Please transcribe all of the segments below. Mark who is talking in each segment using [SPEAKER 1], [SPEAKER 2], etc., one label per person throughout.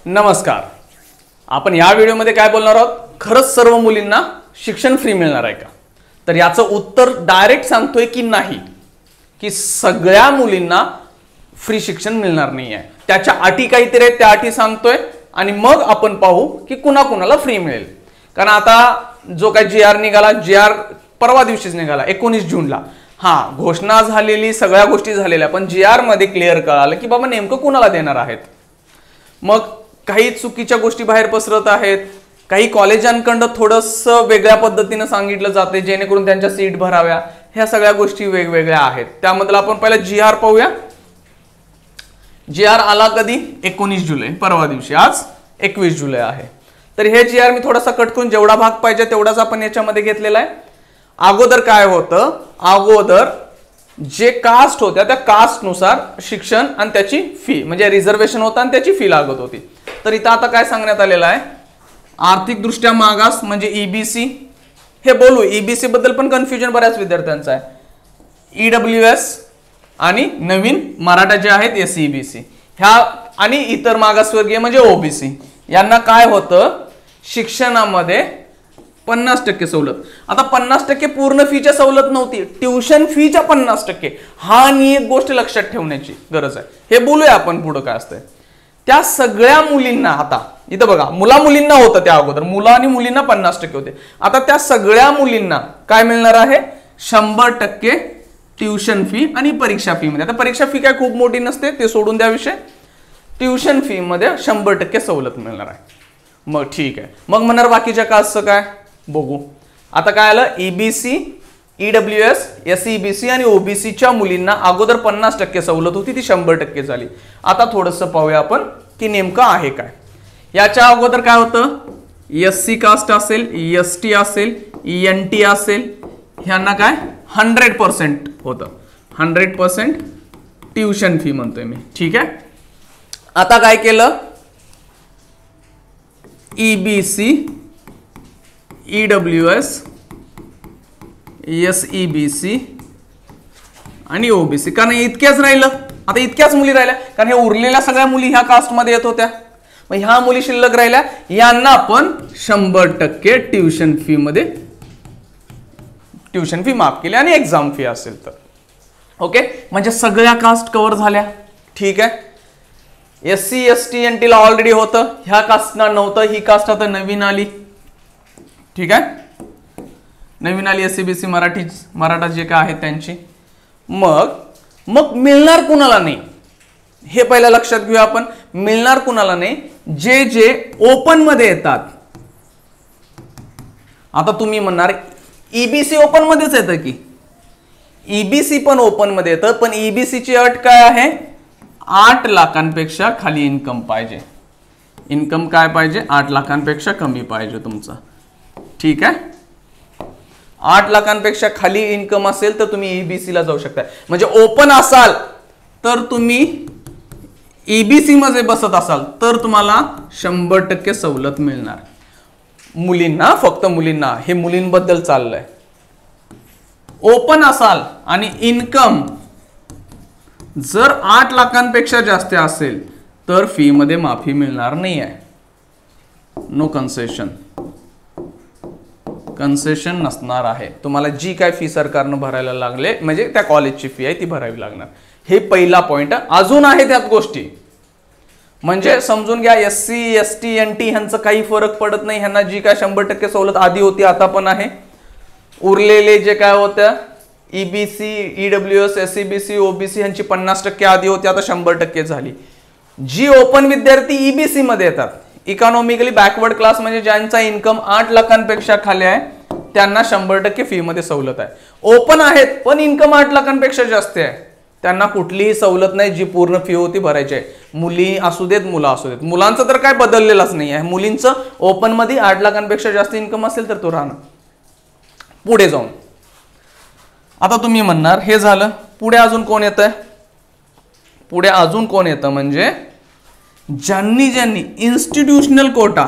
[SPEAKER 1] नमस्कार. आपण या व्हिडिओमध्ये काय बोलणार आहोत? खरंच सर्व मुलींना शिक्षण फ्री मिळणार आहे का? तर याचं उत्तर डायरेक्ट सांगतोय की नाही, की सगळ्या मुलींना फ्री शिक्षण मिळणार नाही आहे. त्याच्या अटी काहीतरी आहेत, त्या अटी सांगतोय आणि मग आपण पाहू की कुणाकुणाला फ्री मिळेल. कारण आता जो काय GR निघाला, GR परवा दिवशीच निघाला 19 जूनला. घोषणा झालेली, सगळ्या गोष्टी झालेल्या, पण GR मध्ये क्लिअर कळालं की बाबा नेमकं कुणाला देणार आहेत. मग काही चुकीच्या गोष्टी बाहेर पसरत आहेत, काही कॉलेजांकडून थोडंसं वेगळ्या पद्धतीने सांगितलं जाते जेणेकरून त्यांच्या सीट भराव्या. ह्या सगळ्या गोष्टी वेगवेगळ्या आहेत. त्यामधला आपण पहिला GR पाहूया. GR आला कधी? 19 जुलै, परवा दिवशी. आज 21 जुलै आहे. तर हे GR मी थोडासा कट करून जेवढा भाग पाहिजे तेवढाच आपण याच्यामध्ये घेतलेला आहे. अगोदर काय होतं? अगोदर जे कास्ट होत्या त्या कास्टनुसार शिक्षण आणि त्याची फी, म्हणजे रिझर्वेशन होतं आणि त्याची फी लागत होती. तर इथं आता काय सांगण्यात आलेलं आहे? आर्थिकदृष्ट्या मागास म्हणजे EBC. हे बोलू, EBC बद्दल पण कन्फ्युजन बऱ्याच विद्यार्थ्यांचं आहे. EWS आणि नवीन मराठा जे आहेत SEBC, ह्या आणि इतर मागासवर्गीय म्हणजे OBC. यांना काय होतं? शिक्षणामध्ये 50% सवलत. आता 50% पूर्ण फीच्या सवलत नव्हती, ट्युशन फीच्या 50%. हा आणि एक गोष्ट लक्षात ठेवण्याची गरज आहे. हे बोलूया आपण पुढे काय असतंय. त्या सगळ्या मुलींना, आता इथं बघा, मुलींना होतं त्या अगोदर, मुलं आणि मुलींना 50% होते. आता त्या सगळ्या मुलींना काय मिळणार आहे? 100% ट्युशन फी आणि परीक्षा फी मध्ये. आता परीक्षा फी काय खूप मोठी नसते, ते सोडून द्या विषय. ट्युशन फी मध्ये 100% सवलत मिळणार आहे. मग ठीक आहे. मग म्हणणार बाकीच्या कास्टचं काय? बघू. आता काय आलं? EBC, EWS, SEBC आणि OBCच्या मुलींना अगोदर 50% सवलत होती, ती 100% झाली. आता थोडंसं पाहूया आपण की नेमकं आहे काय. याच्या अगोदर काय होतं? SC कास्ट असेल, ST असेल, NT असेल, ह्यांना काय 100% होतं. 100% ट्युशन फी म्हणतोय मी. ठीक आहे. आता काय केलं? EBC, EWS, SEBC आणि OBC. कारण इतक्याच राहिलं. आता इतक्याच मुली राहिल्या, कारण हे उरलेल्या सगळ्या मुली ह्या कास्टमध्ये येत होत्या. मग ह्या मुली शिल्लक राहिल्या, यांना आपण 100% ट्युशन फी मध्ये ट्युशन फी माफ केली आणि एक्झाम फी असेल तर. ओके, म्हणजे सगळ्या कास्ट कव्हर झाल्या. ठीक आहे. SC, ST, NT ला ऑलरेडी होतं, ह्या कास्टना नव्हतं. ही कास्ट आता नवीन आली. ठीक आहे, नवीन आली SEBC, मराठा जे काय आहेत त्यांची. मग मिळणार कुणाला नाही हे पहिला लक्षात घेऊया आपण. मिळणार कुणाला नाही? जे ओपन मध्ये येतात. आता तुम्ही म्हणणार EBC ओपन मध्येच येतं की? EBC पण ओपन मध्ये येतं, पण EBC ची अट काय आहे? 8 लाखांपेक्षा खाली इन्कम पाहिजे. इन्कम काय पाहिजे? 8 लाखांपेक्षा कमी पाहिजे तुमचा. ठीक आहे. 8 लाखांपेक्षा खाली इन्कम असेल तर तुम्ही EBC ला जाऊ शकता. म्हणजे ओपन असाल तर तुम्ही EBC मध्ये बसत असाल तर तुम्हाला 100% सवलत मिळणार. मुलींना, फक्त मुलींना. हे मुलींबद्दल चाललंय. ओपन असाल आणि इन्कम जर 8 लाखांपेक्षा जास्त असेल तर फी मध्ये माफी मिळणार नाही आहे. No concession. कन्सेशन नसणार आहे. तुम्हाला जी काय फी सरकारनं भरायला लागले, म्हणजे त्या कॉलेजची फी आहे ती भरावी लागणार. हे पहिला पॉइंट. अजून आहे त्यात गोष्टी, म्हणजे समजून घ्या. SC, ST, NT ह्यांचं काही फरक पडत नाही. ह्यांना जी काय 100% सवलत आधी होती आता पण आहे. उरलेले जे काय होत्या EBC, EWS, SEBC, OBC ह्यांची 50% आधी होती, आता 100% झाली. जी ओपन विद्यार्थी EBC मध्ये येतात, इकॉनॉमिकली बॅकवर्ड क्लास, म्हणजे ज्यांचा इन्कम 8 लाखांपेक्षा खाली आहे, त्यांना 100% फी मध्ये सवलत आहे. ओपन आहेत पण इन्कम 8 लाखांपेक्षा जास्त आहे, त्यांना कुठलीही सवलत नाही. जी पूर्ण फी होती भरायची आहे. मुली असू देत, मुलं असू देत. मुलांचं तर काय बदललेलंच नाही आहे. मुलींचं ओपन मध्ये 8 लाखांपेक्षा जास्त इन्कम असेल तर तो राहणार. पुढे जाऊन आता तुम्ही म्हणणार हे झालं, पुढे अजून कोण येतंय? पुढे अजून कोण येतं? म्हणजे ज्यांनी institutional quota,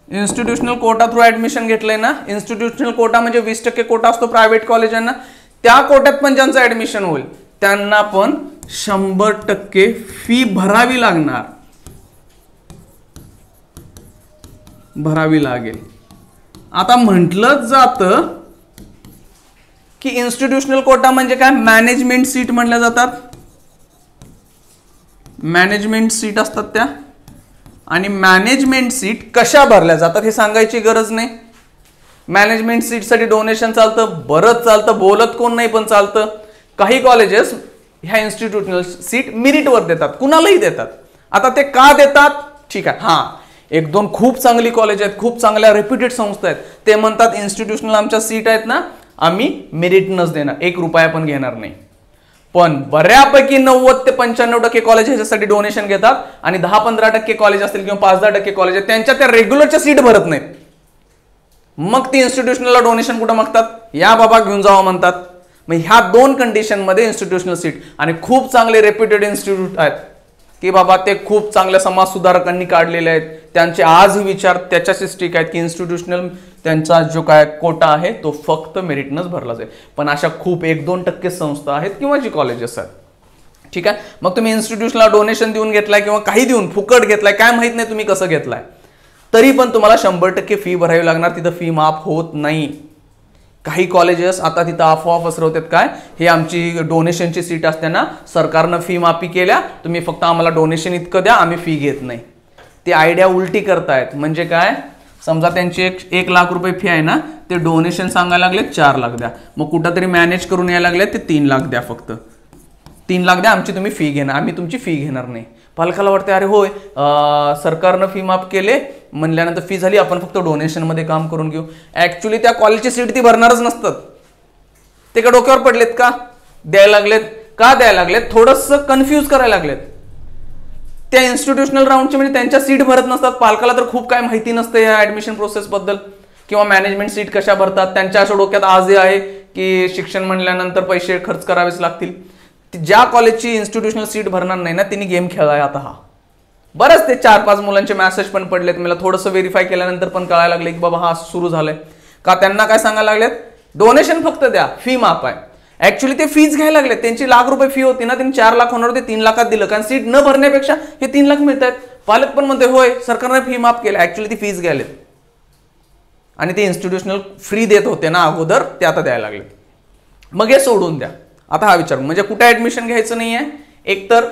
[SPEAKER 1] institutional quota through admission घेतलंय ना. इन्स्टिट्यूशनल कोटा म्हणजे 20% कोटा असतो प्रायव्हेट कॉलेजांना. त्या कोट्यात पण ज्यांचं ऍडमिशन होईल त्यांना पण 100% फी भरावी लागेल. आता म्हटलं जातं की इन्स्टिट्यूशनल कोटा म्हणजे काय, मॅनेजमेंट सीट म्हणल्या जातात. मॅनेजमेंट सीट असतात त्या, आणि मॅनेजमेंट सीट कशा भरल्या जातात हे सांगायची गरज नाही. मॅनेजमेंट सीटसाठी डोनेशन चालतं, बरंच चालतं, बोलत कोण नाही पण चालतं. काही कॉलेजेस ह्या इन्स्टिट्यूशनल सीट मेरिटवर देतात, कुणालाही देतात. आता ते का देतात, ठीक आहे, हां, एक दोन खूप चांगली कॉलेज आहेत, खूप चांगल्या रेप्युटेड संस्था आहेत, ते म्हणतात इन्स्टिट्यूशनल आमच्या सीट आहेत ना, आम्ही मेरिटनच देणार, 1 रुपया पण घेणार नाही. पण बऱ्यापैकी 90 ते 95% कॉलेज ह्याच्यासाठी डोनेशन घेतात, आणि 10-15% कॉलेज असतील किंवा 5-10% कॉलेज आहेत त्यांच्या त्या रेग्युलरच्या सीट भरत नाहीत. मग ती इन्स्टिट्यूशनलला डोनेशन कुठं मागतात, या बाबा घेऊन जावा म्हणतात. मग ह्या 2 कंडिशनमध्ये इन्स्टिट्यूशनल सीट, आणि खूप चांगले रेप्युटेड इन्स्टिट्यूट आहेत की बाबा ते खूप चांगल्या समाज सुधारकांनी काढलेले आहेत, त्यांचे आजही विचार त्याच्याशी स्टिक आहेत की इन्स्टिट्यूशनल त्यांचा जो काय कोटा आहे तो फक्त मेरिटनच भरला जाईल. पण अशा खूप 1-2% संस्था आहेत किंवा जी कॉलेजेस आहेत, ठीक आहे. मग तुम्ही इन्स्टिट्यूशनला डोनेशन देऊन घेतलाय किंवा काही देऊन फुकट घेतलाय, काय माहित नाही तुम्ही कसं घेतलाय, तरी पण तुम्हाला 100% फी भरावी लागणार. तिथं फी माफ होत नाही. काही कॉलेजेस आता तिथं अफवा पसरवतात काय, हे आमची डोनेशनची सीट असताना सरकारनं फी माफी केल्या, तुम्ही फक्त आम्हाला डोनेशन इतकं द्या, आम्ही फी घेत नाही. ती आयडिया उलटी करतायत. म्हणजे काय, समजा त्यांची 1 लाख रुपये फी आहे ना, ते डोनेशन सांगायला लागले 4 लाख द्या, मग कुठंतरी मॅनेज करून यायला लागले ते 3 लाख द्या, फक्त 3 लाख द्या, आमची तुम्ही फी घेणार, आम्ही तुमची फी घेणार नाही. पालकाला वाटते अरे होय, सरकारनं फी माफ केले म्हणल्यानंतर फी झाली, आपण फक्त डोनेशन मध्ये काम करून घेऊ. ऍक्च्युली त्या कॉलेजची सीट ती भरणारच नसतात. ते का डोक्यावर पडलेत का द्यायला लागलेत, का द्यायला लागलेत, थोडंसं कन्फ्यूज करायला लागलेत. त्या इन्स्टिट्यूशनल राऊंडची म्हणजे त्यांच्या सीट भरत नसतात. पालकाला तर खूप काय माहिती नसतं या ऍडमिशन प्रोसेस बद्दल किंवा मॅनेजमेंट सीट कशा भरतात. त्यांच्या अशा डोक्यात आजही आहे की शिक्षण म्हणल्यानंतर पैसे खर्च करावेच लागतील. ज्या कॉलेजची इन्स्टिट्यूशनल सीट भरणार नाही ना, तिने गेम खेळलाय आता हा. बरंच ते 4-5 मुलांचे मेसेज पण पडलेत, मला थोडंसं व्हेरीफाय केल्यानंतर पण कळायला लागले की बाबा हा सुरू झालंय का. त्यांना काय सांगायला लागलेत, डोनेशन फक्त द्या, फी माफ आहे. ऍक्च्युली ते फीज घ्यायला लागले, त्यांची 1 लाख रुपये फी होती ना, त्यांनी 4 लाख होणार होते, 3 लाखात दिलं, कारण सीट न भरण्यापेक्षा हे 3 लाख मिळत आहेत. पालक पण म्हणते होय सरकारने फी माफ केलं, ऍक्च्युली ती फीज घ्यायलेत, आणि ते इन्स्टिट्यूशनल फ्री देत होते ना अगोदर, ते आता द्यायला लागले. मग हे सोडून द्या. आता हा विचार, म्हणजे कुठे ऍडमिशन घ्यायचं नाहीये, एकतर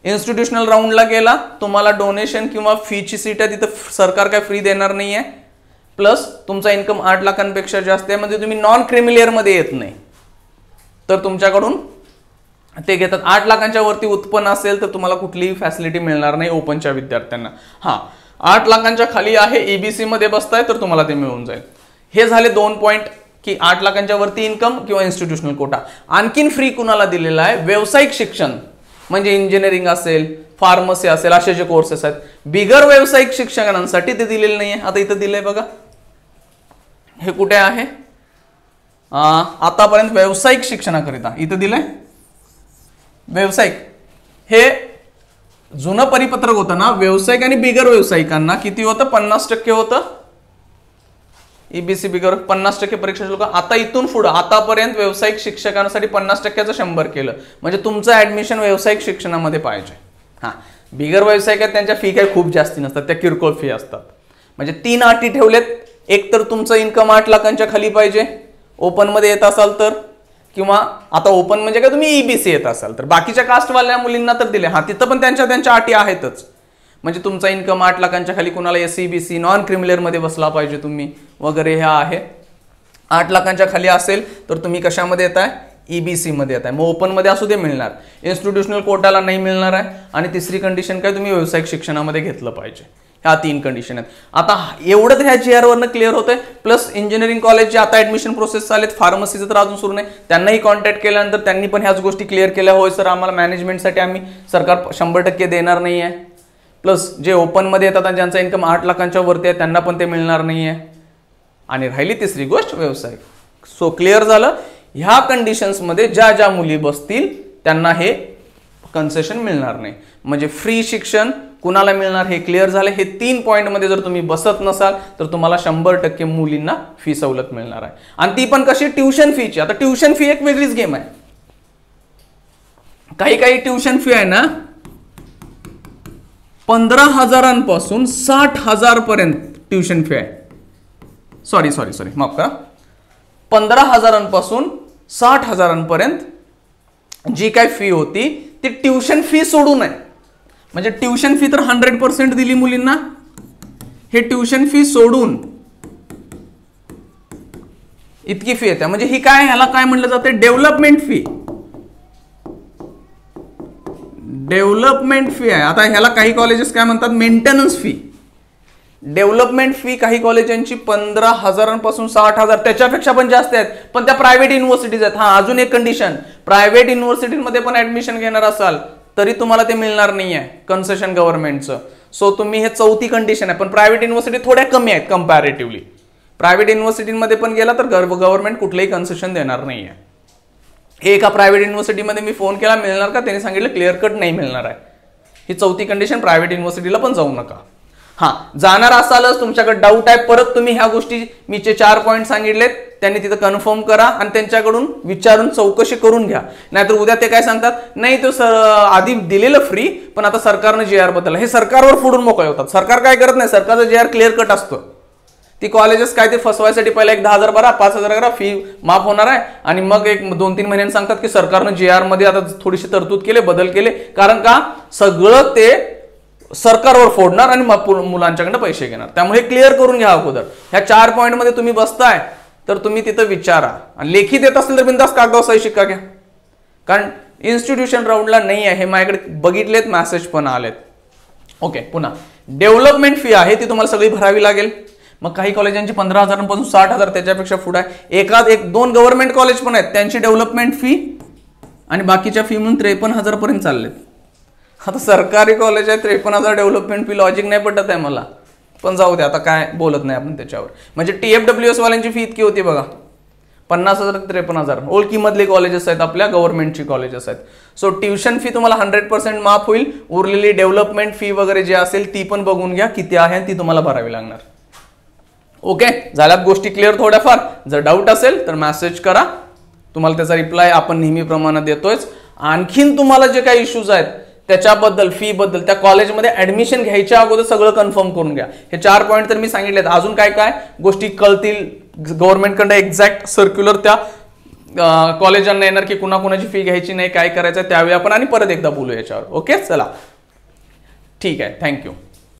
[SPEAKER 1] इन्स्टिट्यूशनल राऊंडला गेला, तुम्हाला डोनेशन किंवा फीची सीट आहे, तिथं सरकार काय फ्री देणार नाहीये, प्लस तुमचा इन्कम 8 लाखांपेक्षा जास्त आहे, म्हणजे तुम्ही नॉन क्रिमिलियर मध्ये येत नाही, तर तुमच्याकडून ते घेतात. 8 लाखांच्या वरती उत्पन्न असेल तर तुम्हाला कुठलीही फॅसिलिटी मिळणार नाही ओपनच्या विद्यार्थ्यांना. हा, 8 लाखांच्या खाली आहे, ईबीसी मध्ये बसताय तर तुम्हाला ते मिळून जाईल. हे झाले 2 पॉइंट की 8 लाखांच्या वरती इन्कम किंवा इन्स्टिट्यूशनल कोटा. आणखीन फ्री कुणाला दिलेला आहे, व्यावसायिक शिक्षण म्हणजे इंजिनिअरिंग असेल, फार्मसी असेल, असे जे कोर्सेस आहेत. बिगर व्यावसायिक शिक्षकांसाठी ते दिलेलं नाहीये. आता इथं दिलंय बघा, हे कुठे आहे, आतापर्यंत व्यावसायिक शिक्षणाकरिता इथं दिलंय व्यावसायिक. हे जुनं परिपत्रक होतं ना, व्यावसायिक आणि बिगर व्यावसायिकांना किती होतं, 50% होतं ईबीसी बिगर, 50% परीक्षा शुल्क. आता इथून पुढे आतापर्यंत व्यावसायिक शिक्षकांसाठी 50%चं 100 केलं, म्हणजे तुमचं ऍडमिशन व्यावसायिक शिक्षणामध्ये पाहिजे. हा, बिगर व्यावसायिक आहेत त्यांच्या फी काही खूप जास्ती नसतात, त्या किरकोळ फी असतात. म्हणजे 3 अटी ठेवलेत, एक तर तुमचं इन्कम 8 लाखांच्या खाली पाहिजे ओपन मध्ये येत असाल तर, किंवा आता ओपन म्हणजे काय तुम्ही ईबीसी येत असाल तर. बाकीच्या कास्टवाल्या मुलींना तर दिले, हा तिथं पण त्यांच्या अटी आहेतच. म्हणजे तुमचा इन्कम 8 लाखांच्या खाली, कुणाला एसईबीसी नॉन क्रिमिलियर मध्ये बसला पाहिजे तुम्ही वगैरे, ह्या आहे. 8 लाखांच्या खाली असेल तर तुम्ही कशामध्ये येताय, ईबीसी मध्ये येताय, मग ओपन मध्ये असू दे मिळणार. इन्स्टिट्यूशनल कोटाला नाही मिळणार आहे. आणि तिसरी कंडिशन काय, तुम्ही व्यावसायिक शिक्षणामध्ये घेतलं पाहिजे. ह्या 3 कंडिशन आहेत. आता एवढं तर ह्या GR वरनं क्लिअर होतंय. प्लस इंजिनिअरिंग कॉलेज जे आता ऍडमिशन प्रोसेस चालेत, फार्मसीचं तर अजून सुरू नाही, त्यांनाही कॉन्टॅक्ट केल्यानंतर त्यांनी पण ह्याच गोष्टी क्लिअर केल्या, होय सर आम्हाला मॅनेजमेंटसाठी आम्ही सरकार 100% देणार नाही आहे. प्लस जे ओपन मध्ये येतात आणि ज्यांचा इन्कम 8 लाखांच्या वरती आहे त्यांना पण ते मिळणार नाहीये. आणि राहिली तिसरी गोष्ट व्यावसायिक. सो क्लिअर झालं, ह्या कंडिशन्स मध्ये ज्या ज्या मुली बसतील त्यांना हे कन्सेशन मिळणार नाही. म्हणजे फ्री शिक्षण कुणाला मिळणार हे क्लिअर झालं. हे 3 पॉइंट मध्ये जर तुम्ही बसत नसाल तर तुम्हाला 100% मुलींना फी सवलत मिळणार आहे. आणि ती पण कशी, ट्युशन फीची. आता ट्युशन फी एक वेगळीच गेम आहे. काही काही ट्युशन फी आहे ना 15,000 60,000 पर्यंत ट्युशन फी आहे. सॉरी माफ करा, 15,000 60,000 पर्यंत जी काय फी होती ती ट्युशन फी सोडून आहे. म्हणजे ट्युशन फी तर 100% दिली मुलींना, हे ट्युशन फी सोडून इतकी फी येते. म्हणजे ही काय, ह्याला काय म्हटलं जाते, डेव्हलपमेंट फी. डेव्हलपमेंट फी आहे. आता ह्याला काही कॉलेजेस काय म्हणतात, मेंटेनन्स फी. डेव्हलपमेंट फी काही कॉलेजांची 15,000 60,000 त्याच्यापेक्षा पण जास्त आहेत, पण त्या प्रायव्हेट युनिव्हर्सिटीज आहेत. हा, अजून एक कंडिशन, प्रायव्हेट युनिव्हर्सिटीमध्ये पण ऍडमिशन घेणार असाल तरी तुम्हाला ते मिळणार नाही आहे कन्सेशन गव्हर्नमेंटचं. सो तुम्ही हे चौथी कंडिशन आहे. पण प्रायव्हेट युनिव्हर्सिटी थोड्या कमी आहेत कंपॅरेटिव्हली. प्रायव्हेट युनिव्हर्सिटीमध्ये पण गेला तर गव्हर्नमेंट कुठलंही कन्सेशन देणार नाही आहे. एका प्रायव्हेट युनिव्हर्सिटीमध्ये मी फोन केला, मिळणार का, त्यांनी सांगितलं क्लिअर कट नाही मिळणार आहे. ही चौथी कंडिशन, प्रायव्हेट युनिव्हर्सिटीला पण जाऊ नका. हा, जाणार असालच, तुमच्याकडे डाऊट आहे, परत तुम्ही ह्या गोष्टी मी जे 4 पॉईंट सांगितलेत त्यांनी तिथं कन्फर्म करा आणि त्यांच्याकडून विचारून चौकशी करून घ्या. नाहीतर उद्या ते काय सांगतात, नाही तो आधी दिलेलं फ्री पण आता सरकारनं JR बदलला. हे सरकारवर फोडून मोकळे होतात. सरकार काय करत नाही, सरकारचं JR क्लिअर कट असतं. ती कॉलेजेस काय ते फसवायसाठी पहिला एक 10,000 भरा, 5,000 करा, फी माफ होणार आहे आणि मग एक 2-3 महिन्यांनी सांगतात की सरकारनं JR मध्ये आता थोडीशी तरतूद केले, बदल केले. कारण का, सगळं ते सरकारवर फोडणार आणि मुलांच्याकडनं पैसे घेणार. त्यामुळे क्लिअर करून घ्या अगोदर. ह्या 4 पॉईंट मध्ये तुम्ही बसताय तर तुम्ही तिथं विचारा. आणि लेखी देत असेल तर बिंदास कागदावर सही शिक्का घ्या. कारण इन्स्टिट्यूशन राऊंडला नाही आहे, हे माझ्याकडे बघितलेत, मेसेज पण आलेत. ओके, पुन्हा डेव्हलपमेंट फी आहे ती तुम्हाला सगळी भरावी लागेल. मग काही कॉलेजांची 15,000 60,000 त्याच्यापेक्षा पुढे आहे. 1-2 गव्हर्नमेंट कॉलेज पण आहेत, त्यांची डेव्हलपमेंट फी आणि बाकीच्या फी म्हणून 53,000 पर्यंत चाललेत. आता सरकारी कॉलेज आहे, 53,000 डेव्हलपमेंट फी, लॉजिक नाही पटत आहे मला, पण जाऊ दे, आता काय बोलत नाही आपण त्याच्यावर. म्हणजे TFWS वाल्यांची फी इतकी होती बघा, 50,000 ते 53,000. ओळखीमधले कॉलेजेस आहेत, आपल्या गव्हर्नमेंटची कॉलेजेस आहेत. सो ट्युशन फी तुम्हाला 100% माफ होईल. उरलेली डेव्हलपमेंट फी वगैरे जे असेल ती पण बघून घ्या किती आहे आणि ती तुम्हाला भरावी लागणार. ओके, झाल्यात गोष्टी क्लिअर थोड्याफार. जर डाऊट असेल तर मेसेज करा, तुम्हाला त्याचा रिप्लाय आपण नेहमीप्रमाणे देतोयच. आणखीन तुम्हाला जे काही इश्यूज आहेत त्याच्याबद्दल, फी बद्दल, त्या कॉलेजमध्ये ऍडमिशन घ्यायच्या अगोदर सगळं कन्फर्म करून घ्या. हे 4 पॉईंट तर मी सांगितलेत. अजून काय काय गोष्टी कळतील, गव्हर्नमेंटकडे एक्झॅक्ट सर्क्युलर त्या कॉलेजांना येणार की कुणाकुणाची फी घ्यायची नाही, काय करायचं त्यावेळी आपण आणि परत एकदा बोलू याच्यावर. ओके, चला, ठीक आहे, थँक्यू.